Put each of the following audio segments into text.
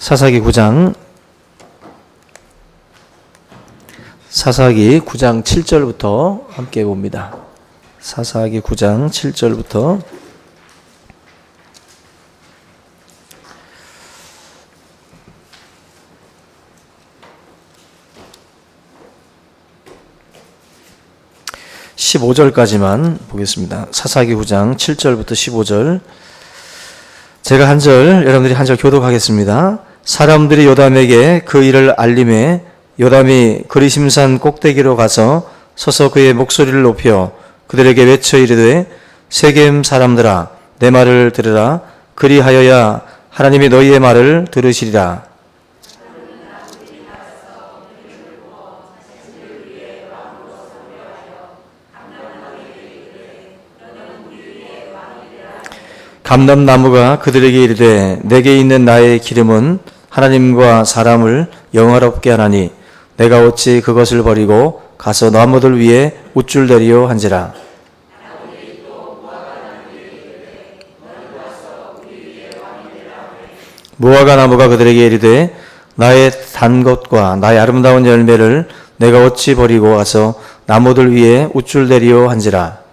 사사기 9장 7절부터 함께 봅니다. 사사기 9장 7절부터 15절까지만 보겠습니다. 사사기 9장 7절부터 15절. 제가 한 절, 여러분들이 한 절 교독하겠습니다. 사람들이 요담에게 그 일을 알림해 요담이 그리심산 꼭대기로 가서 서서 그의 목소리를 높여 그들에게 외쳐 이르되 세겜 사람들아 내 말을 들으라. 그리하여야 하나님이 너희의 말을 들으시리라. 감람나무가 그들에게 이르되 내게 있는 나의 기름은 하나님과 사람을 영화롭게 하나니 내가 어찌 그것을 버리고 가서 나무들 위에 우쭐대리요 한지라. 무화과 나무가 그들에게 이르되 나의 단 것과 나의 아름다운 열매를 내가 어찌 버리고 가서 나무들 위에 우쭐대리요 한지라.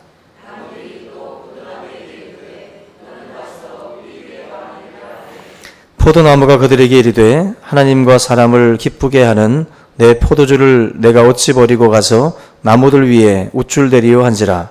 포도나무가 그들에게 이르되 하나님과 사람을 기쁘게 하는 내 포도주를 내가 어찌 버리고 가서 나무들 위에 우쭐대리요 한지라.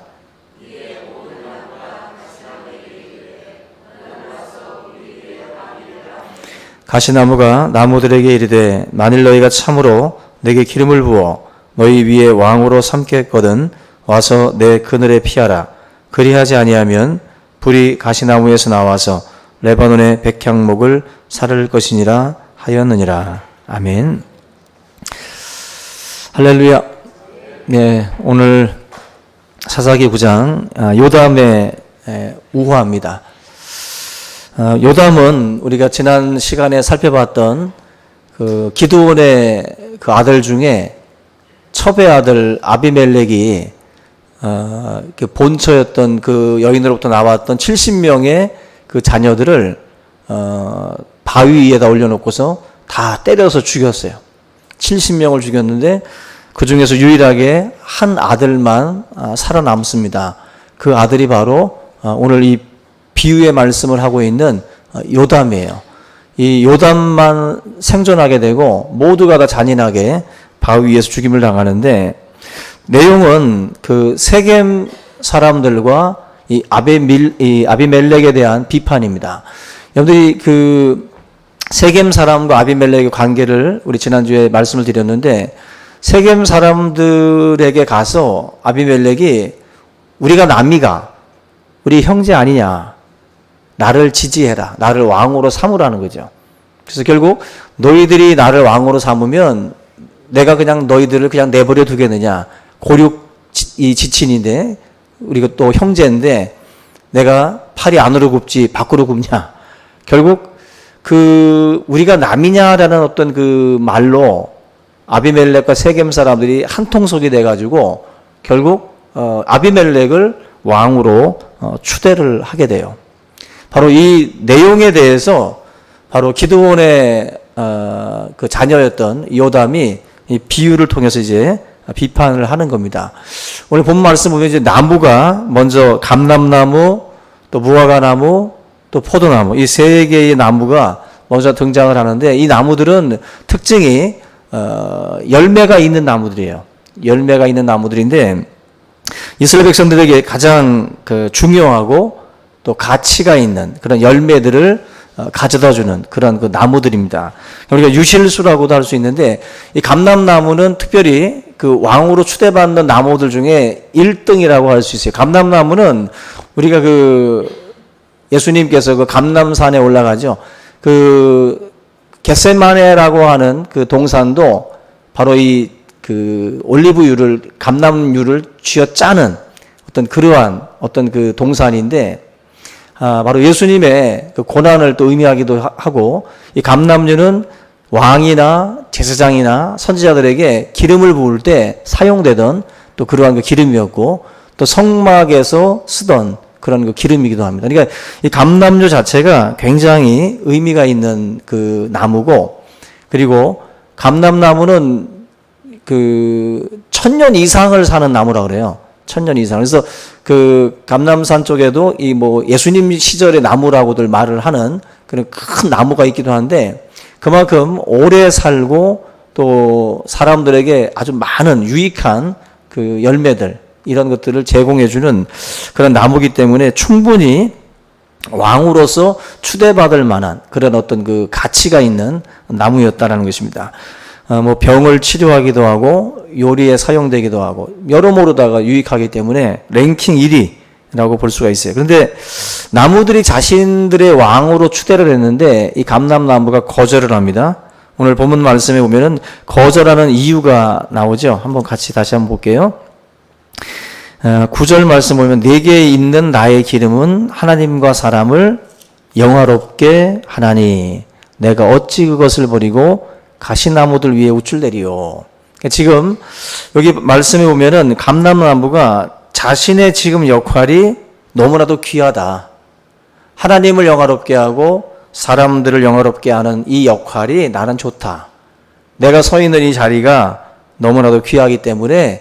가시나무가 나무들에게 이르되 만일 너희가 참으로 내게 기름을 부어 너희 위에 왕으로 삼겠거든 와서 내 그늘에 피하라. 그리하지 아니하면 불이 가시나무에서 나와서 레바논의 백향목을 사를 것이니라 하였느니라. 아멘. 할렐루야. 네, 오늘 사사기 9장 요담의 우화입니다. 요담은 우리가 지난 시간에 살펴봤던 그 기드온의 그 아들 중에 첩의 아들 아비멜렉이 그 본처였던 그 여인으로부터 나왔던 70명의 그 자녀들을 바위 위에다 올려놓고서 다 때려서 죽였어요. 70명을 죽였는데 그 중에서 유일하게 한 아들만 살아남습니다. 그 아들이 바로 오늘 이 비유의 말씀을 하고 있는 요담이에요. 이 요담만 생존하게 되고 모두가 다 잔인하게 바위 위에서 죽임을 당하는데 내용은 그 세겜 사람들과 이 아비멜렉에 대한 비판입니다. 여러분들이 그 세겜 사람과 아비멜렉의 관계를 우리 지난주에 말씀을 드렸는데 세겜 사람들에게 가서 아비멜렉이 우리가 남이가 우리 형제 아니냐, 나를 지지해라, 나를 왕으로 삼으라는 거죠. 그래서 결국 너희들이 나를 왕으로 삼으면 내가 그냥 너희들을 그냥 내버려 두겠느냐, 고륙 이 지친인데 우리가 또 형제인데 내가 팔이 안으로 굽지 밖으로 굽냐. 결국 그 우리가 남이냐라는 어떤 그 말로 아비멜렉과 세겜 사람들이 한 통속이 돼가지고 결국 아비멜렉을 왕으로 추대를 하게 돼요. 바로 이 내용에 대해서 바로 기드온의 그 자녀였던 요담이 이 비유를 통해서 이제 비판을 하는 겁니다. 오늘 본 말씀 보면 이제 나무가 먼저 감람나무, 또 무화과나무, 또 포도나무 이 세 개의 나무가 먼저 등장을 하는데 이 나무들은 특징이 열매가 있는 나무들이에요. 열매가 있는 나무들인데 이스라엘 백성들에게 가장 그 중요하고 또 가치가 있는 그런 열매들을 가져다주는 그런 그 나무들입니다. 우리가 유실수라고도 할 수 있는데 이 감람나무는 특별히 그 왕으로 추대받는 나무들 중에 1등이라고 할 수 있어요. 감람나무는 우리가 그 예수님께서 그 감람산에 올라가죠. 그 겟세마네라고 하는 그 동산도 바로 이 그 올리브유를 감람유를 쥐어 짜는 어떤 그러한 어떤 그 동산인데 바로 예수님의 그 고난을 또 의미하기도 하고 이 감람유는 왕이나 제사장이나 선지자들에게 기름을 부을 때 사용되던 또 그러한 그 기름이었고 또 성막에서 쓰던 그런 그 기름이기도 합니다. 그러니까 이 감람류 자체가 굉장히 의미가 있는 그 나무고, 그리고 감람나무는 그 1000년 이상을 사는 나무라 그래요. 1000년 이상. 그래서 그 감람산 쪽에도 이 뭐 예수님 시절의 나무라고들 말을 하는 그런 큰 나무가 있기도 한데, 그만큼 오래 살고 또 사람들에게 아주 많은 유익한 그 열매들, 이런 것들을 제공해주는 그런 나무기 때문에 충분히 왕으로서 추대받을 만한 그런 어떤 그 가치가 있는 나무였다라는 것입니다. 뭐 병을 치료하기도 하고 요리에 사용되기도 하고 여러모로다가 유익하기 때문에 랭킹 1위라고 볼 수가 있어요. 그런데 나무들이 자신들의 왕으로 추대를 했는데 이 감람나무가 거절을 합니다. 오늘 본문 말씀에 보면은 거절하는 이유가 나오죠. 한번 같이 다시 한번 볼게요. 9절 말씀 보면 내게 있는 나의 기름은 하나님과 사람을 영화롭게 하나니 내가 어찌 그것을 버리고 가시나무들 위에 우쭐대리요. 지금 여기 말씀에 보면은 감람나무가 자신의 지금 역할이 너무나도 귀하다. 하나님을 영화롭게 하고 사람들을 영화롭게 하는 이 역할이 나는 좋다. 내가 서 있는 이 자리가 너무나도 귀하기 때문에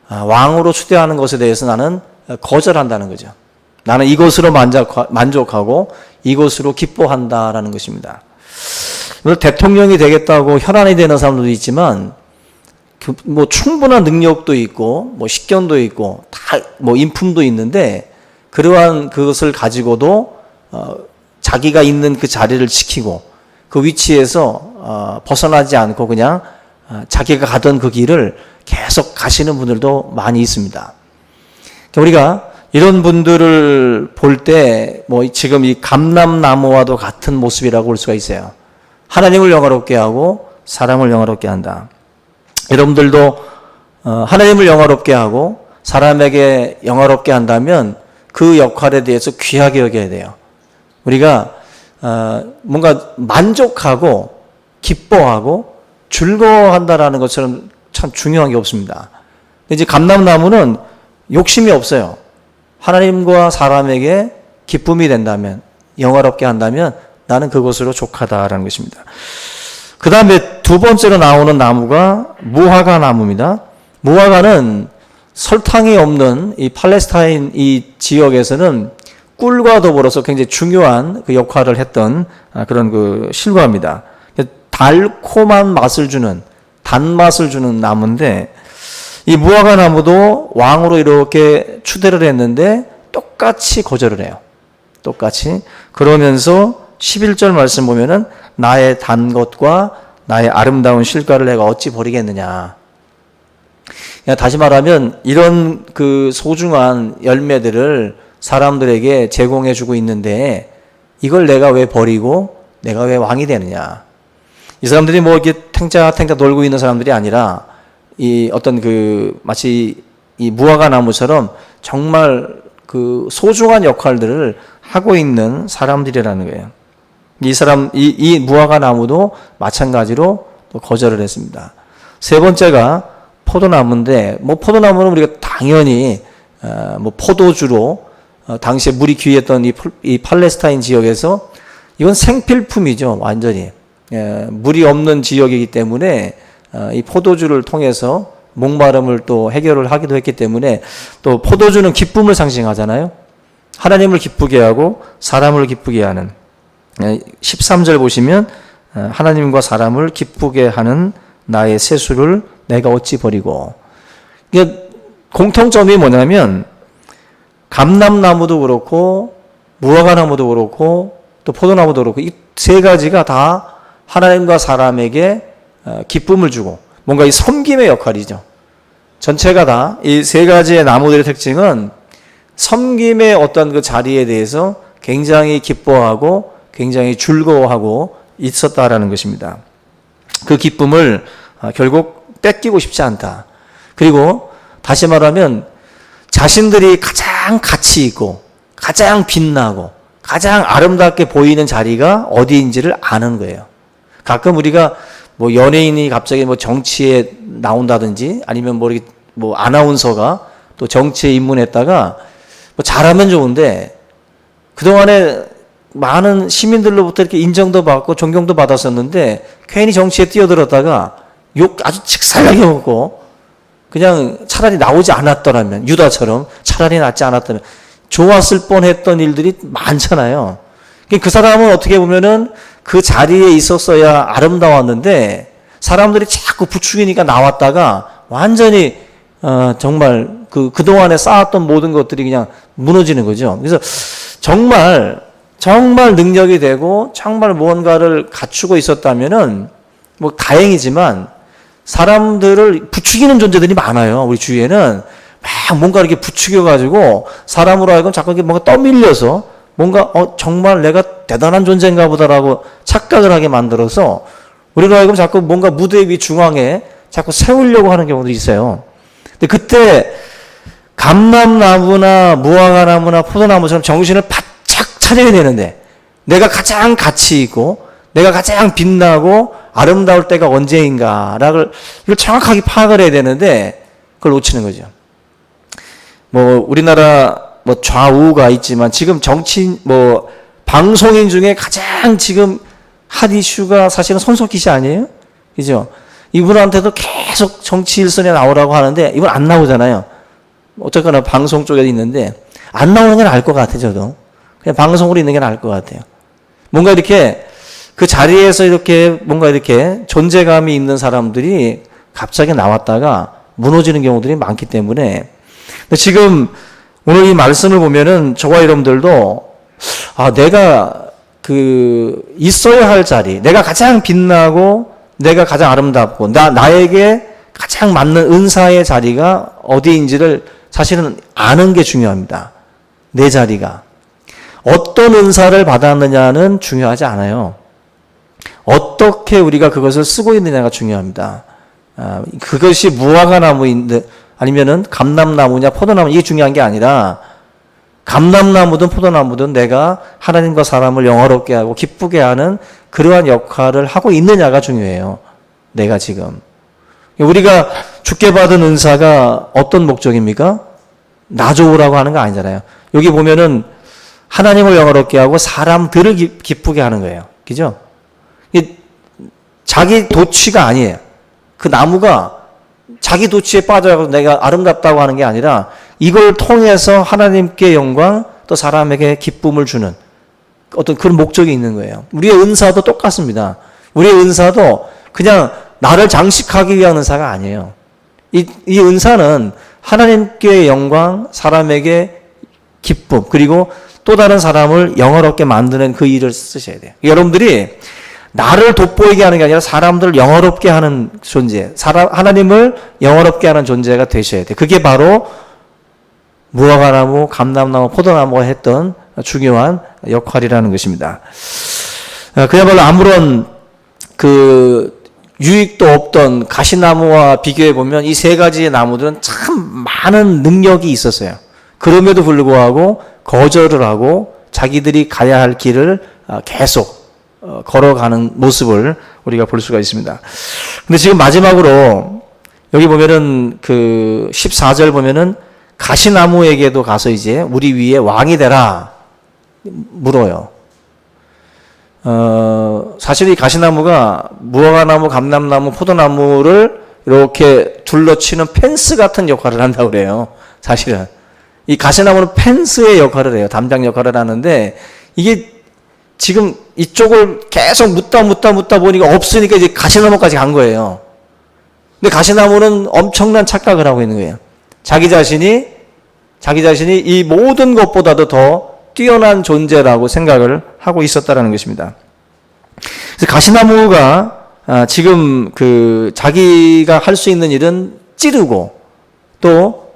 왕으로 추대하는 것에 대해서 나는 거절한다는 거죠. 나는 이것으로 만족하고 이것으로 기뻐한다라는 것입니다. 대통령이 되겠다고 혈안이 되는 사람들도 있지만 뭐 충분한 능력도 있고 뭐 식견도 있고 다 뭐 인품도 있는데 그러한 그것을 가지고도 자기가 있는 그 자리를 지키고 그 위치에서 벗어나지 않고 그냥 자기가 가던 그 길을 계속 가시는 분들도 많이 있습니다. 우리가 이런 분들을 볼 때 뭐 지금 이 감람나무와도 같은 모습이라고 볼 수가 있어요. 하나님을 영화롭게 하고 사람을 영화롭게 한다. 여러분들도 하나님을 영화롭게 하고 사람에게 영화롭게 한다면 그 역할에 대해서 귀하게 여겨야 돼요. 우리가 뭔가 만족하고 기뻐하고 즐거워한다라는 것처럼 참 중요한 게 없습니다. 근데 이제 감람나무는 욕심이 없어요. 하나님과 사람에게 기쁨이 된다면, 영화롭게 한다면 나는 그것으로 족하다라는 것입니다. 그 다음에 두 번째로 나오는 나무가 무화과 나무입니다. 무화과는 설탕이 없는 이 팔레스타인 이 지역에서는 꿀과 더불어서 굉장히 중요한 그 역할을 했던 그런 그 실과입니다. 달콤한 맛을 주는, 단맛을 주는 나무인데, 이 무화과 나무도 왕으로 이렇게 추대를 했는데 똑같이 거절을 해요. 똑같이. 그러면서 11절 말씀 보면은 나의 단 것과 나의 아름다운 실과를 내가 어찌 버리겠느냐. 다시 말하면 이런 그 소중한 열매들을 사람들에게 제공해 주고 있는데 이걸 내가 왜 버리고 내가 왜 왕이 되느냐. 이 사람들이 뭐 이렇게 탱자탱자 놀고 있는 사람들이 아니라 이 어떤 그 마치 이 무화과 나무처럼 정말 그 소중한 역할들을 하고 있는 사람들이라는 거예요. 이 무화과 나무도 마찬가지로 또 거절을 했습니다. 세 번째가 포도나무인데, 뭐 포도나무는 우리가 당연히 뭐 포도주로 당시에 물이 귀했던 이 팔레스타인 지역에서 이건 생필품이죠, 완전히. 물이 없는 지역이기 때문에 이 포도주를 통해서 목마름을 또 해결을 하기도 했기 때문에, 또 포도주는 기쁨을 상징하잖아요. 하나님을 기쁘게 하고 사람을 기쁘게 하는. 13절 보시면 하나님과 사람을 기쁘게 하는 나의 세수를 내가 어찌 버리고. 이게 공통점이 뭐냐면 감람나무도 그렇고 무화과나무도 그렇고 또 포도나무도 그렇고 이 세 가지가 다 하나님과 사람에게 기쁨을 주고 뭔가 이 섬김의 역할이죠. 전체가 다 이 세 가지의 나무들의 특징은 섬김의 어떤 그 자리에 대해서 굉장히 기뻐하고 굉장히 즐거워하고 있었다라는 것입니다. 그 기쁨을 결국 뺏기고 싶지 않다. 그리고 다시 말하면 자신들이 가장 가치 있고 가장 빛나고 가장 아름답게 보이는 자리가 어디인지를 아는 거예요. 가끔 우리가 뭐 연예인이 갑자기 뭐 정치에 나온다든지 아니면 뭐 아나운서가 또 정치에 입문했다가 뭐 잘하면 좋은데 그동안에 많은 시민들로부터 이렇게 인정도 받고 존경도 받았었는데 괜히 정치에 뛰어들었다가 욕 아주 직살나게 먹고 그냥 차라리 나오지 않았더라면, 유다처럼 차라리 낫지 않았더라면 좋았을 뻔했던 일들이 많잖아요. 그 사람은 어떻게 보면은 그 자리에 있었어야 아름다웠는데 사람들이 자꾸 부추기니까 나왔다가 완전히 정말 그동안에 쌓았던 모든 것들이 그냥 무너지는 거죠. 그래서 정말 능력이 되고 정말 무언가를 갖추고 있었다면은 뭐 다행이지만 사람들을 부추기는 존재들이 많아요. 우리 주위에는 막 뭔가 이렇게 부추겨가지고 사람으로 하여금 자꾸 이렇게 뭔가 떠밀려서 뭔가 정말 내가 대단한 존재인가 보다라고 착각을 하게 만들어서 우리로 하여금 자꾸 뭔가 무대 위 중앙에 자꾸 세우려고 하는 경우도 있어요. 근데 그때 감람나무나 무화과나무나 포도나무처럼 정신을 바짝 차려야 되는데 내가 가장 가치 있고 내가 가장 빛나고 아름다울 때가 언제인가를 이걸 정확하게 파악을 해야 되는데 그걸 놓치는 거죠. 뭐 우리나라 뭐 좌우가 있지만 지금 정치인 뭐 방송인 중에 가장 지금 핫 이슈가 사실은 손석희 씨 아니에요? 그죠? 이분한테도 계속 정치 일선에 나오라고 하는데 이분 안 나오잖아요. 어쨌거나 방송 쪽에 있는데 안 나오는 게 나을 것 같아요. 저도 그냥 방송으로 있는 게 나을 것 같아요. 뭔가 이렇게 그 자리에서 이렇게 뭔가 이렇게 존재감이 있는 사람들이 갑자기 나왔다가 무너지는 경우들이 많기 때문에 지금 오늘 이 말씀을 보면은 저와 여러분들도 내가 있어야 할 자리, 내가 가장 빛나고 내가 가장 아름답고 나에게 가장 맞는 은사의 자리가 어디인지를 사실은 아는 게 중요합니다. 내 자리가. 어떤 은사를 받았느냐는 중요하지 않아요. 어떻게 우리가 그것을 쓰고 있느냐가 중요합니다. 그것이 무화과나무인데 아니면은 감람나무냐 포도나무 이게 중요한 게 아니라 감람나무든 포도나무든 내가 하나님과 사람을 영화롭게 하고 기쁘게 하는 그러한 역할을 하고 있느냐가 중요해요. 내가 지금. 우리가 주께 받은 은사가 어떤 목적입니까? 나 좋으라고 하는 거 아니잖아요. 여기 보면은 하나님을 영화롭게 하고 사람들을 기쁘게 하는 거예요. 그죠? 자기 도취가 아니에요. 그 나무가 자기 도취에 빠져서 내가 아름답다고 하는 게 아니라 이걸 통해서 하나님께 영광 또 사람에게 기쁨을 주는 어떤 그런 목적이 있는 거예요. 우리의 은사도 똑같습니다. 우리의 은사도 그냥 나를 장식하기 위한 은사가 아니에요. 이 은사는 하나님께 영광, 사람에게 기쁨, 그리고 또 다른 사람을 영화롭게 만드는 그 일을 쓰셔야 돼요. 여러분들이 나를 돋보이게 하는 게 아니라 사람들을 영화롭게 하는 존재, 하나님을 영화롭게 하는 존재가 되셔야 돼요. 그게 바로 무화과나무, 감람나무, 포도나무가 했던 중요한 역할이라는 것입니다. 그야말로 아무런 유익도 없던 가시나무와 비교해 보면 이 세 가지의 나무들은 참 많은 능력이 있었어요. 그럼에도 불구하고 거절을 하고 자기들이 가야 할 길을 계속 걸어가는 모습을 우리가 볼 수가 있습니다. 근데 지금 마지막으로 여기 보면은 14절 보면은 가시나무에게도 가서 이제 우리 위에 왕이 되라 물어요. 사실 이 가시나무가 무화과나무, 감람나무, 포도나무를 이렇게 둘러치는 펜스 같은 역할을 한다고 그래요. 사실은. 이 가시나무는 펜스의 역할을 해요. 담장 역할을 하는데 이게 지금 이쪽을 계속 묻다 보니까 없으니까 이제 가시나무까지 간 거예요. 근데 가시나무는 엄청난 착각을 하고 있는 거예요. 자기 자신이 이 모든 것보다도 더 뛰어난 존재라고 생각을 하고 있었다라는 것입니다. 그래서 가시나무가 지금 자기가 할 수 있는 일은 찌르고 또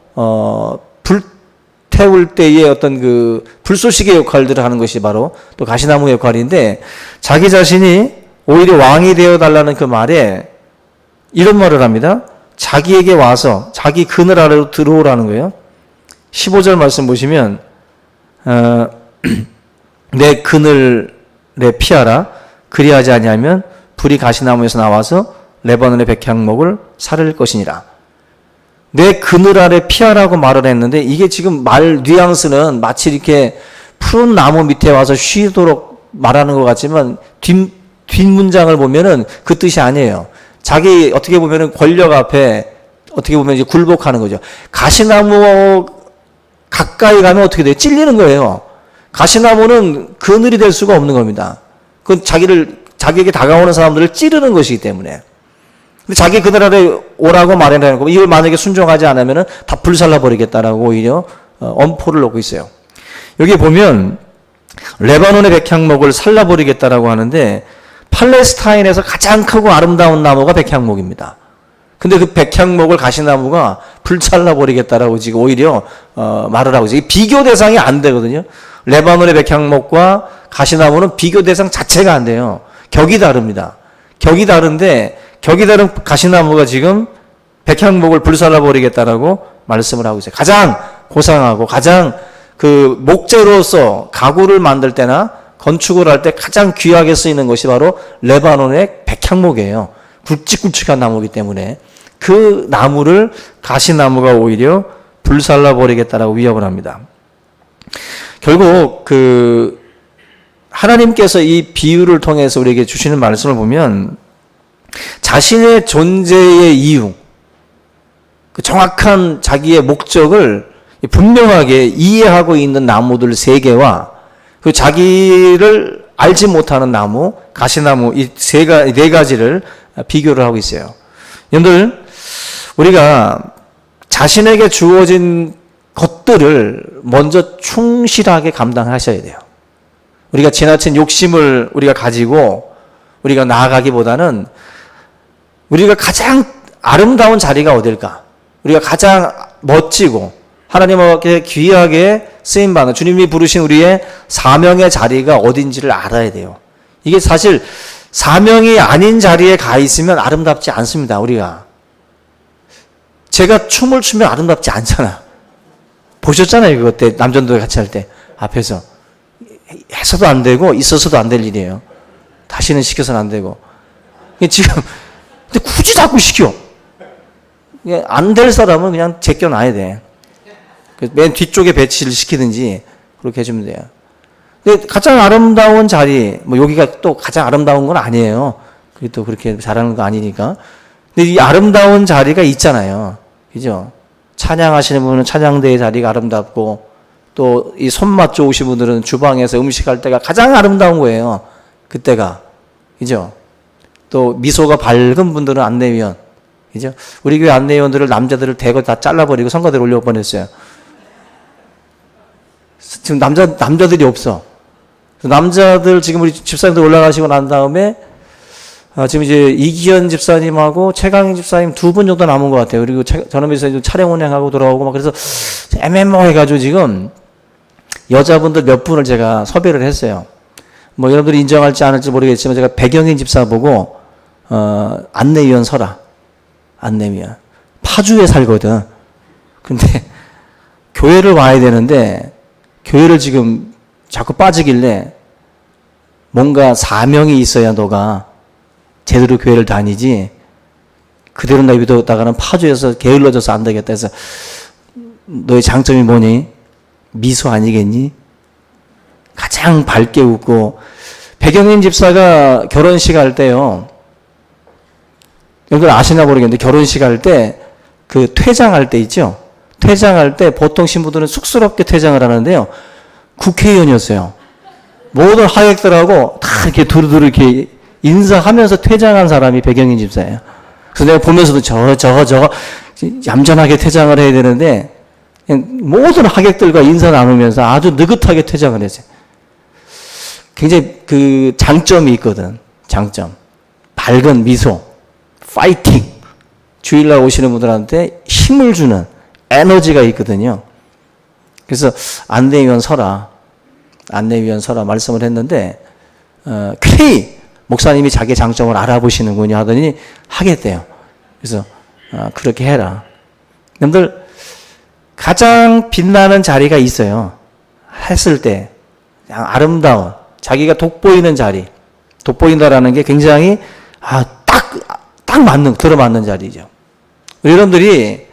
불태울 때의 어떤 불쏘시개 역할들을 하는 것이 바로 또 가시나무 역할인데 자기 자신이 오히려 왕이 되어 달라는 그 말에 이런 말을 합니다. 자기에게 와서 자기 그늘 아래로 들어오라는 거예요. 15절 말씀 보시면 내 그늘에 피하라. 그리하지 아니하면 불이 가시나무에서 나와서 레바논의 백향목을 사를 것이니라. 내 그늘 아래 피하라고 말을 했는데 이게 지금 말 뉘앙스는 마치 이렇게 푸른 나무 밑에 와서 쉬도록 말하는 것 같지만 뒷문장을 보면은 그 뜻이 아니에요. 자기 어떻게 보면은 권력 앞에 어떻게 보면 이제 굴복하는 거죠. 가시나무 가까이 가면 어떻게 돼요? 찔리는 거예요. 가시나무는 그늘이 될 수가 없는 겁니다. 그건 자기에게 다가오는 사람들을 찌르는 것이기 때문에. 근데 자기 그늘 아래 오라고 말해놓고 이걸 만약에 순종하지 않으면은 다 불살라 버리겠다라고 오히려 엄포를 놓고 있어요. 여기 보면 레바논의 백향목을 살라버리겠다라고 하는데 팔레스타인에서 가장 크고 아름다운 나무가 백향목입니다. 근데 그 백향목을 가시나무가 불살라버리겠다라고 지금 오히려 말을 하고 있어요. 비교 대상이 안 되거든요. 레바논의 백향목과 가시나무는 비교 대상 자체가 안 돼요. 격이 다릅니다. 격이 다른데 격이 다른 가시나무가 지금 백향목을 불살라버리겠다라고 말씀을 하고 있어요. 가장 고상하고 가장 그 목재로서 가구를 만들 때나 건축을 할 때 가장 귀하게 쓰이는 것이 바로 레바논의 백향목이에요. 굵직굵직한 나무이기 때문에 그 나무를 가시나무가 오히려 불살라버리겠다라고 위협을 합니다. 결국 그 하나님께서 이 비유를 통해서 우리에게 주시는 말씀을 보면 자신의 존재의 이유, 그 정확한 자기의 목적을 분명하게 이해하고 있는 나무들 3개와 그 자기를 알지 못하는 나무, 가시나무 이 네 가지를 비교를 하고 있어요. 여러분들, 우리가 자신에게 주어진 것들을 먼저 충실하게 감당하셔야 돼요. 우리가 지나친 욕심을 우리가 가지고 우리가 나아가기보다는 우리가 가장 아름다운 자리가 어딜까? 우리가 가장 멋지고 하나님께 귀하게 쓰임받는 주님이 부르신 우리의 사명의 자리가 어딘지를 알아야 돼요. 이게 사실 사명이 아닌 자리에 가 있으면 아름답지 않습니다. 우리가. 제가 춤을 추면 아름답지 않잖아. 보셨잖아요. 그것 때 남전도 같이 할 때 앞에서. 해서도 안 되고 있어서도 안 될 일이에요. 다시는 시켜서는 안 되고. 지금 근데 굳이 자꾸 시켜. 안 될 사람은 그냥 제껴놔야 돼. 맨 뒤쪽에 배치를 시키든지 그렇게 해주면 돼요. 근데 가장 아름다운 자리, 뭐 여기가 또 가장 아름다운 건 아니에요. 그게 또 그렇게 잘하는 거 아니니까. 근데 이 아름다운 자리가 있잖아요. 그죠? 찬양하시는 분은 찬양대의 자리가 아름답고 또 이 손맛 좋으신 분들은 주방에서 음식할 때가 가장 아름다운 거예요. 그때가. 그죠? 또 미소가 밝은 분들은 안내위원. 그죠? 우리 교회 안내위원들을 남자들을 대거 다 잘라버리고 성가대로 올려 보냈어요. 지금 남자들이 없어. 남자들 지금 우리 집사님들 올라가시고 난 다음에 지금 이제 이기현 집사님하고 최강희 집사님 2분 정도 남은 것 같아요. 그리고 저는 이제 촬영 운행하고 돌아오고 막 그래서 애매모호해가지고 지금 여자분들 몇 분을 제가 섭외를 했어요. 뭐 여러분들이 인정할지 안 할지 모르겠지만 제가 배경인 집사 보고 안내위원 서라. 안내위원. 파주에 살거든. 근데 교회를 와야 되는데 교회를 지금 자꾸 빠지길래 뭔가 사명이 있어야 너가 제대로 교회를 다니지 그대로 내비뒀다가는 파주에서 게을러져서 안 되겠다 해서 너의 장점이 뭐니? 미소 아니겠니? 가장 밝게 웃고 배경인 집사가 결혼식 할 때요. 여러분 아시나 모르겠는데 결혼식 할 때 그 퇴장할 때 있죠? 퇴장할 때 보통 신부들은 쑥스럽게 퇴장을 하는데요. 국회의원이었어요. 모든 하객들하고 다 이렇게 두루두루 이렇게 인사하면서 퇴장한 사람이 배경인 집사예요. 그래서 내가 보면서도 저거 얌전하게 퇴장을 해야 되는데 모든 하객들과 인사 나누면서 아주 느긋하게 퇴장을 했어요. 굉장히 그 장점이 있거든. 장점. 밝은 미소. 파이팅. 주일날 오시는 분들한테 힘을 주는 에너지가 있거든요. 그래서 안내위원 서라 말씀을 했는데 괜히 목사님이 자기 장점을 알아보시는군요 하더니 하겠대요. 그래서 그렇게 해라. 여러분들 가장 빛나는 자리가 있어요. 했을 때 아름다운 자기가 돋보이는 자리. 돋보인다라는 게 굉장히 딱 들어맞는 자리죠. 여러분들이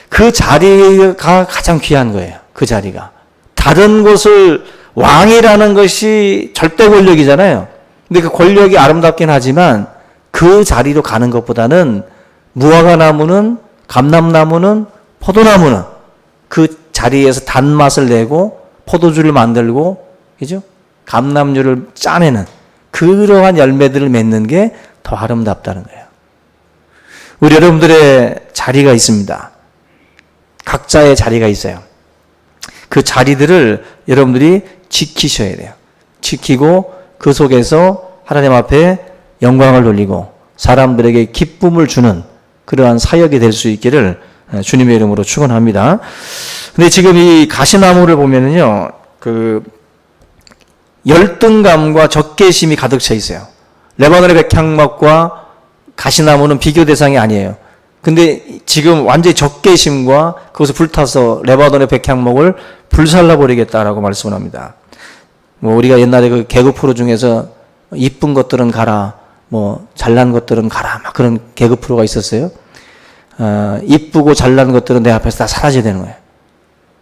그 자리가 가장 귀한 거예요. 그 자리가. 다른 곳을 왕이라는 것이 절대 권력이잖아요. 근데 그 권력이 아름답긴 하지만 그 자리로 가는 것보다는 무화과 나무는, 감람나무는, 포도나무는 그 자리에서 단맛을 내고 포도주를 만들고, 그죠? 감람류를 짜내는 그러한 열매들을 맺는 게 더 아름답다는 거예요. 우리 여러분들의 자리가 있습니다. 각자의 자리가 있어요. 그 자리들을 여러분들이 지키셔야 돼요. 지키고 그 속에서 하나님 앞에 영광을 돌리고 사람들에게 기쁨을 주는 그러한 사역이 될 수 있기를 주님의 이름으로 축원합니다. 근데 지금 이 가시나무를 보면은요, 그 열등감과 적개심이 가득 차 있어요. 레바논의 백향목과 가시나무는 비교 대상이 아니에요. 근데 지금 완전히 적개심과 그것을 불타서 레바논의 백향목을 불살라버리겠다라고 말씀을 합니다. 뭐 우리가 옛날에 그 개그 프로 중에서 이쁜 것들은 가라, 뭐 잘난 것들은 가라, 막 그런 개그 프로가 있었어요. 이쁘고 잘난 것들은 내 앞에서 다 사라져야 되는 거예요.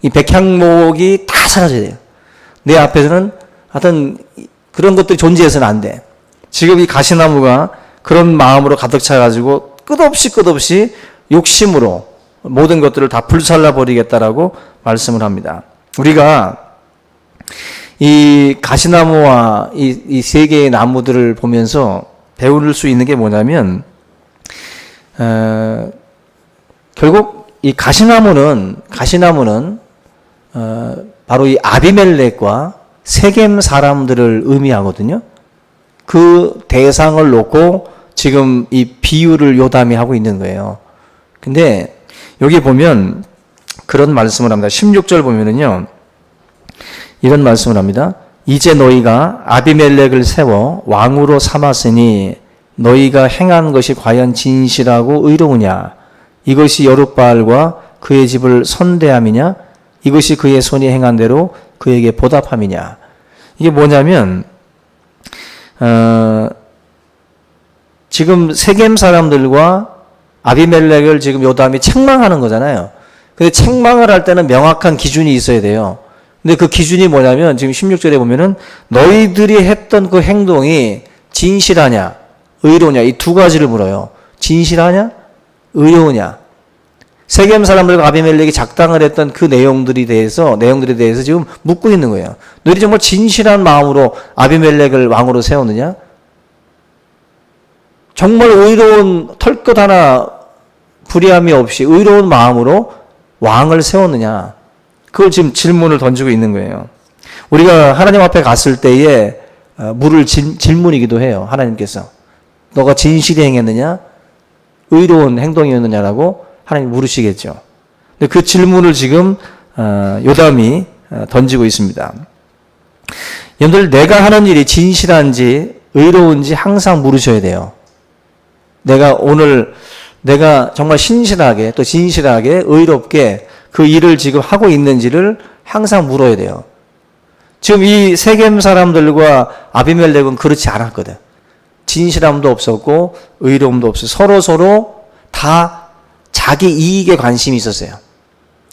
이 백향목이 다 사라져야 돼요. 내 앞에서는 하여튼 그런 것들이 존재해서는 안 돼. 지금 이 가시나무가 그런 마음으로 가득 차가지고 끝없이 욕심으로 모든 것들을 다 불살라버리겠다라고 말씀을 합니다. 우리가 이 가시나무와 이 세 개의 나무들을 보면서 배울 수 있는 게 뭐냐면, 결국 이 가시나무는 바로 이 아비멜렉과 세겜 사람들을 의미하거든요. 그 대상을 놓고 지금 이 비유를 요담이 하고 있는 거예요. 근데 여기 보면 그런 말씀을 합니다. 16절 보면은요, 이런 말씀을 합니다. 이제 너희가 아비멜렉을 세워 왕으로 삼았으니 너희가 행한 것이 과연 진실하고 의로우냐? 이것이 여룻바알과 그의 집을 선대함이냐? 이것이 그의 손이 행한 대로 그에게 보답함이냐? 이게 뭐냐면, 지금 세겜 사람들과 아비멜렉을 지금 요담이 책망하는 거잖아요. 근데 책망을 할 때는 명확한 기준이 있어야 돼요. 근데 그 기준이 뭐냐면 지금 16절에 보면은 너희들이 했던 그 행동이 진실하냐, 의로우냐, 이 두 가지를 물어요. 진실하냐, 의로우냐. 세겜 사람들과 아비멜렉이 작당을 했던 그 내용들에 대해서 지금 묻고 있는 거예요. 너희들이 정말 진실한 마음으로 아비멜렉을 왕으로 세웠느냐? 정말 의로운, 털끝 하나 불의함이 없이 의로운 마음으로 왕을 세웠느냐? 그걸 지금 질문을 던지고 있는 거예요. 우리가 하나님 앞에 갔을 때에 물을 질문이기도 해요. 하나님께서. 너가 진실히 행했느냐? 의로운 행동이었느냐라고 하나님 물으시겠죠. 근데 그 질문을 지금 요담이 던지고 있습니다. 여러분들, 내가 하는 일이 진실한지 의로운지 항상 물으셔야 돼요. 내가 정말 신실하게 또 진실하게 의롭게 그 일을 지금 하고 있는지를 항상 물어야 돼요. 지금 이 세겜 사람들과 아비멜렉은 그렇지 않았거든. 진실함도 없었고 의로움도 없었고 서로 다 자기 이익에 관심이 있었어요.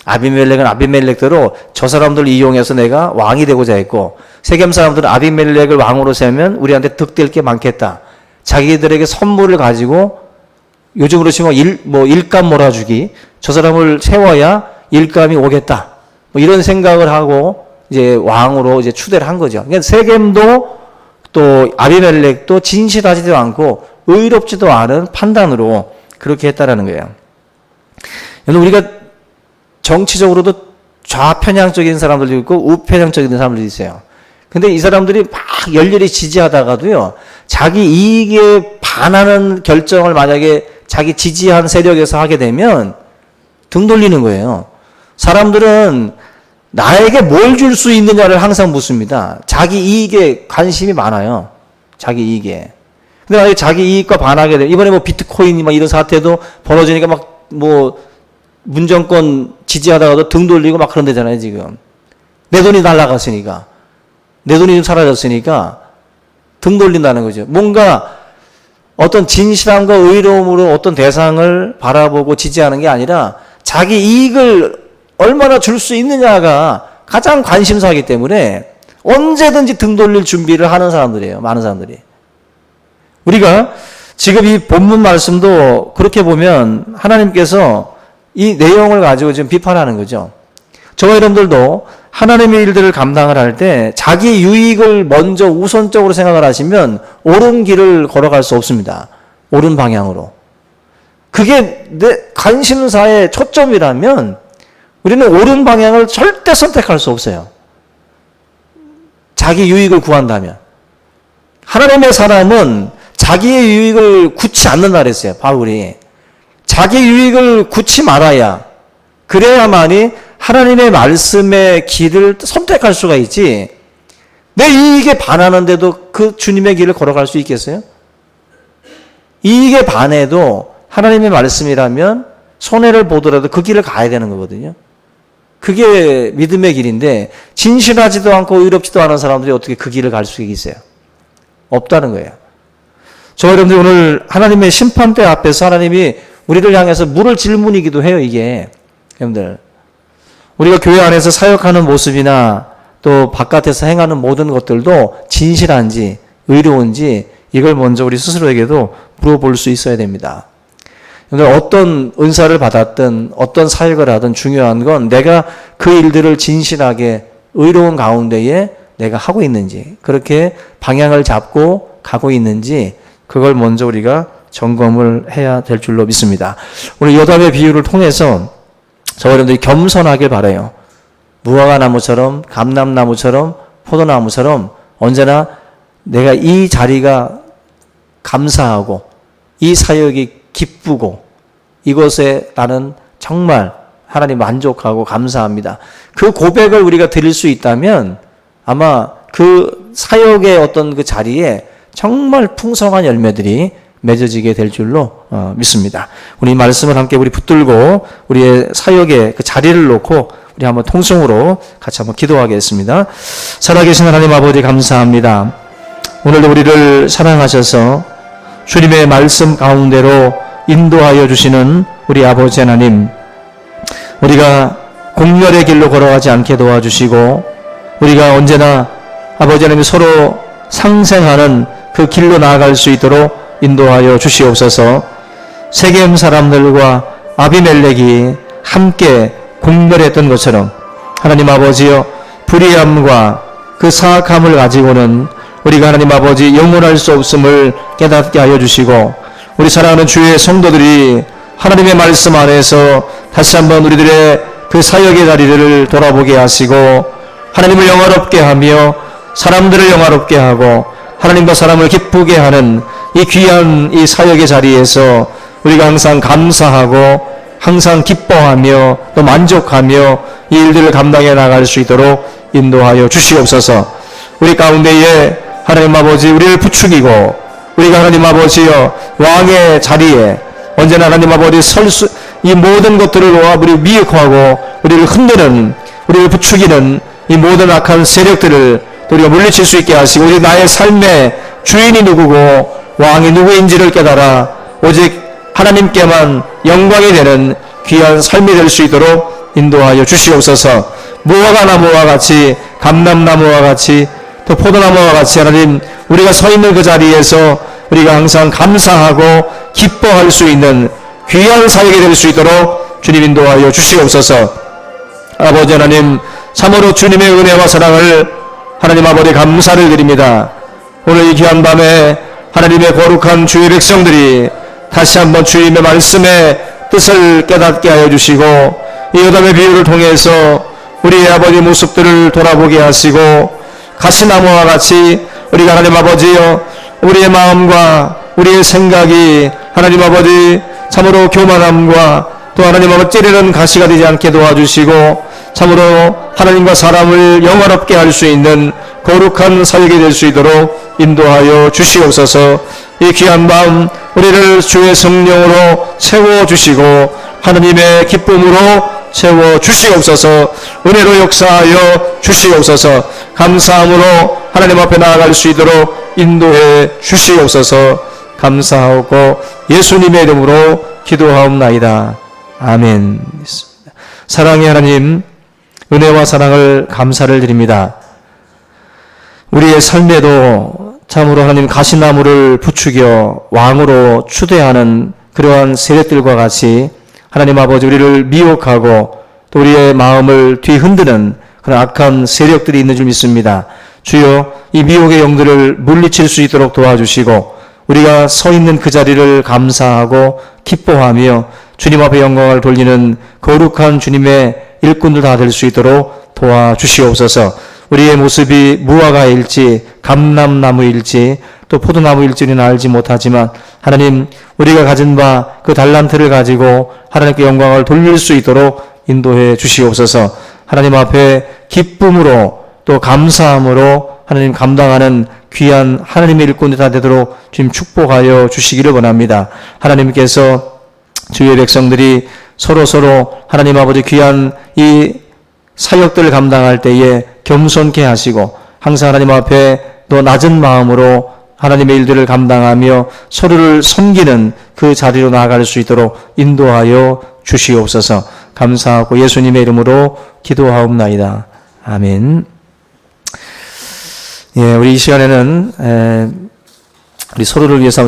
아비멜렉은 아비멜렉대로 저 사람들을 이용해서 내가 왕이 되고자 했고, 세겜 사람들은 아비멜렉을 왕으로 세우면 우리한테 득될 게 많겠다. 자기들에게 선물을 가지고, 요즘으로 치면 일감 몰아주기, 저 사람을 세워야 일감이 오겠다. 이런 생각을 하고 이제 왕으로 이제 추대를 한 거죠. 그러니까 세겜도 또 아비멜렉도 진실하지도 않고 의롭지도 않은 판단으로 그렇게 했다라는 거예요. 여러분, 우리가 정치적으로도 좌편향적인 사람들도 있고 우편향적인 사람들도 있어요. 근데 이 사람들이 막 열렬히 지지하다가도요, 자기 이익에 반하는 결정을 만약에 자기 지지한 세력에서 하게 되면 등 돌리는 거예요. 사람들은 나에게 뭘 줄 수 있느냐를 항상 묻습니다. 자기 이익에 관심이 많아요. 자기 이익에. 근데 만약에 자기 이익과 반하게 되면, 이번에 뭐 비트코인 막 이런 사태도 벌어지니까 막 문정권 지지하다가도 등 돌리고 막 그런 데잖아요, 지금. 내 돈이 날아갔으니까. 내 돈이 좀 사라졌으니까 등 돌린다는 거죠. 뭔가 어떤 진실함과 의로움으로 어떤 대상을 바라보고 지지하는 게 아니라 자기 이익을 얼마나 줄 수 있느냐가 가장 관심사이기 때문에 언제든지 등 돌릴 준비를 하는 사람들이에요. 많은 사람들이. 우리가 지금 이 본문 말씀도 그렇게 보면 하나님께서 이 내용을 가지고 지금 비판하는 거죠. 저와 여러분들도 하나님의 일들을 감당을 할 때 자기 유익을 먼저 우선적으로 생각을 하시면 옳은 길을 걸어갈 수 없습니다. 옳은 방향으로. 그게 내 관심사의 초점이라면 우리는 옳은 방향을 절대 선택할 수 없어요. 자기 유익을 구한다면. 하나님의 사람은 자기의 유익을 굳지 않는다 그랬어요. 바울이. 자기 유익을 굳지 말아야, 그래야만이 하나님의 말씀의 길을 선택할 수가 있지, 내 이익에 반하는데도 그 주님의 길을 걸어갈 수 있겠어요? 이익에 반해도 하나님의 말씀이라면 손해를 보더라도 그 길을 가야 되는 거거든요. 그게 믿음의 길인데 진실하지도 않고 의롭지도 않은 사람들이 어떻게 그 길을 갈 수 있어요? 없다는 거예요. 저와 여러분들 오늘 하나님의 심판대 앞에서 하나님이 우리를 향해서 물을 질문이기도 해요. 이게 여러분들 우리가 교회 안에서 사역하는 모습이나 또 바깥에서 행하는 모든 것들도 진실한지 의로운지 이걸 먼저 우리 스스로에게도 물어볼 수 있어야 됩니다. 어떤 은사를 받았든 어떤 사역을 하든 중요한 건 내가 그 일들을 진실하게 의로운 가운데에 내가 하고 있는지, 그렇게 방향을 잡고 가고 있는지 그걸 먼저 우리가 점검을 해야 될 줄로 믿습니다. 오늘 요담의 비유를 통해서 저와 여러분들이 겸손하길 바라요. 무화과 나무처럼 감람나무처럼 포도나무처럼 언제나 내가 이 자리가 감사하고 이 사역이 기쁘고 이것에 나는 정말 하나님 만족하고 감사합니다. 그 고백을 우리가 드릴 수 있다면 아마 그 사역의 어떤 그 자리에 정말 풍성한 열매들이 맺어지게 될 줄로 믿습니다. 우리 말씀을 함께 우리 붙들고 우리의 사역의 그 자리를 놓고 우리 한번 통성으로 같이 한번 기도하겠습니다. 살아계신 하나님 아버지 감사합니다. 오늘도 우리를 사랑하셔서 주님의 말씀 가운데로 인도하여 주시는 우리 아버지 하나님, 우리가 공멸의 길로 걸어가지 않게 도와주시고 우리가 언제나 아버지 하나님 서로 상생하는 그 길로 나아갈 수 있도록 인도하여 주시옵소서. 세겜 사람들과 아비멜렉이 함께 공멸했던 것처럼 하나님 아버지여 불의함과 그 사악함을 가지고는 우리가 하나님 아버지 영원할 수 없음을 깨닫게 하여 주시고 우리 사랑하는 주의 성도들이 하나님의 말씀 안에서 다시 한번 우리들의 그 사역의 자리를 돌아보게 하시고 하나님을 영화롭게 하며 사람들을 영화롭게 하고 하나님과 사람을 기쁘게 하는 이 귀한 이 사역의 자리에서 우리가 항상 감사하고 항상 기뻐하며 또 만족하며 이 일들을 감당해 나갈 수 있도록 인도하여 주시옵소서. 우리 가운데에 하나님 아버지 우리를 부추기고 우리가 하나님 아버지여 왕의 자리에 언제나 하나님 아버지 이 모든 것들을 놓아 우리를 미혹하고 우리를 흔드는 우리를 부추기는 이 모든 악한 세력들을 우리가 물리칠 수 있게 하시고 우리 나의 삶의 주인이 누구고 왕이 누구인지를 깨달아 오직 하나님께만 영광이 되는 귀한 삶이 될 수 있도록 인도하여 주시옵소서. 무화과 나무와 같이 감람나무와 같이 또 포도나무와 같이 하나님 우리가 서 있는 그 자리에서 우리가 항상 감사하고 기뻐할 수 있는 귀한 사역이 될 수 있도록 주님 인도하여 주시옵소서. 아버지 하나님 참으로 주님의 은혜와 사랑을 하나님 아버지 감사를 드립니다. 오늘 이 귀한 밤에 하나님의 거룩한 주의 백성들이 다시 한번 주님의 말씀의 뜻을 깨닫게 하여 주시고 이 요담의 비유를 통해서 우리의 아버지 모습들을 돌아보게 하시고 가시나무와 같이 우리가 하나님 아버지여 우리의 마음과 우리의 생각이 하나님 아버지 참으로 교만함과 또 하나님 아버지 찌르는 가시가 되지 않게 도와주시고 참으로 하나님과 사람을 영화롭게 할 수 있는 거룩한 사역이 될 수 있도록 인도하여 주시옵소서. 이 귀한 밤 우리를 주의 성령으로 채워주시고 하나님의 기쁨으로 채워주시옵소서. 은혜로 역사하여 주시옵소서. 감사함으로 하나님 앞에 나아갈 수 있도록 인도해 주시옵소서. 감사하고 예수님의 이름으로 기도하옵나이다. 아멘. 사랑의 하나님, 은혜와 사랑을 감사를 드립니다. 우리의 삶에도 참으로 하나님 가시나무를 부추겨 왕으로 추대하는 그러한 세력들과 같이 하나님 아버지 우리를 미혹하고 또 우리의 마음을 뒤흔드는 그런 악한 세력들이 있는 줄 믿습니다. 주여, 이 미혹의 영들을 물리칠 수 있도록 도와주시고 우리가 서 있는 그 자리를 감사하고 기뻐하며 주님 앞에 영광을 돌리는 거룩한 주님의 일꾼들 다 될 수 있도록 도와주시옵소서. 우리의 모습이 무화과일지 감람나무일지 또 포도나무일지는 알지 못하지만 하나님, 우리가 가진 바 그 달란트를 가지고 하나님께 영광을 돌릴 수 있도록 인도해 주시옵소서. 하나님 앞에 기쁨으로 또 감사함으로 하나님 감당하는 귀한 하나님의 일꾼이 다 되도록 주님 축복하여 주시기를 원합니다. 하나님께서 주의 백성들이 서로 하나님 아버지 귀한 이 사역들을 감당할 때에 겸손케 하시고 항상 하나님 앞에 또 낮은 마음으로 하나님의 일들을 감당하며 서로를 섬기는 그 자리로 나아갈 수 있도록 인도하여 주시옵소서. 감사하고 예수님의 이름으로 기도하옵나이다. 아멘. 예, 우리 이 시간에는 우리 서로를 위해서